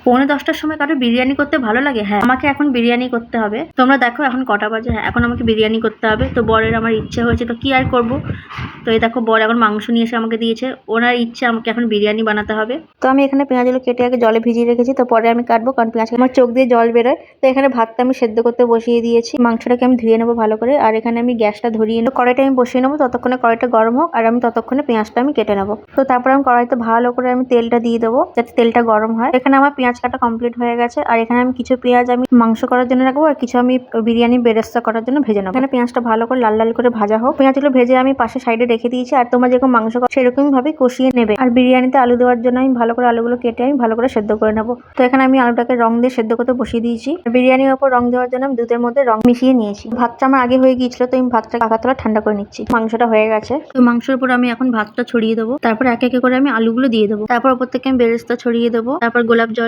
9:45টার সময় কারো বিরিয়ানি করতে ভালো লাগে? হ্যাঁ, আমাকে এখন বিরিয়ানি করতে হবে। তোমরা দেখো এখন কটা বাজে। হ্যাঁ, এখন আমাকে বিরিয়ানি করতে হবে। তো বরের আমার ইচ্ছে হয়েছে, তো কি আর করব। তো এই দেখো বর এখন মাংস নিয়ে এসে আমাকে দিয়েছে। ওনার ইচ্ছে আমাকে এখন বিরিয়ানি বানাতে হবে। তো আমি এখানে পেঁয়াজগুলো কেটে আগে জলে ভিজিয়ে রেখেছি, তো পরে আমি কাটবো, কারণ পেঁয়াজ আমার চোখ দিয়ে জল বেরোয়। তো এখানে ভাতটা আমি সেদ্ধ করতে বসিয়ে দিয়েছি। মাংসটাকে আমি ধুয়ে নেবো ভালো করে, আর এখানে আমি গ্যাসটা ধরিয়ে নেবো। কড়াইটা আমি বসিয়ে নেবো, ততক্ষণে কড়াইটা গরম হোক, আর আমি ততক্ষণে পেঁয়াজটা আমি কেটে নেবো। তো তারপর আমি কড়াইতে ভালো করে আমি তেলটা দিয়ে দেবো, যাতে তেলটা গরম হয়। এখানে আমার পেঁয়াজ কাটা কমপ্লিট হয়ে গেছে, আর এখানে আমি কিছু পেঁয়াজ আমি মাংস করার জন্য রাখবো, আর কিছু আমি বিরিয়ানি বেরেস্তা করার জন্য ভেজে নেবো। এখানে পেঁয়াজটা ভালো করে লাল লাল করে ভাজা হোক। পেঁয়াজগুলো ভেজে আমি পাশে সাইডে রেখে দিয়েছি। আর তোমরা যেরকম মাংস করো সেরকমই ভাবে কষিয়ে নেবে। আর বিরিয়ানিতে আলু দেওয়ার জন্য আমি ভালো করে আলুগুলো কেটে আমি ভালো করে সেদ্ধ করে নেবো। তো এখানে আমি আলুটাকে রং দিয়ে সেদ্ধ করতে বসিয়ে দিয়েছি। বিরিয়ানির ওপর রং দেওয়ার জন্য আমি দুধের মধ্যে রং মিশিয়ে নিয়েছি। ভাতটা আমার আগে হয়ে গিয়েছিল, তো আমি ভাতটা পাকাতলা ঠান্ডা করে নিচ্ছি। মাংসটা হয়ে গেছে, তো মাংসের উপর আমি এখন ভাতটা ছড়িয়ে দেবো। তারপর একে একে করে আমি আলুগুলো দিয়ে দেবো। তারপর ওপর থেকে আমি বেরেস্তা ছড়িয়ে দেবো। তারপর গোলাপ জল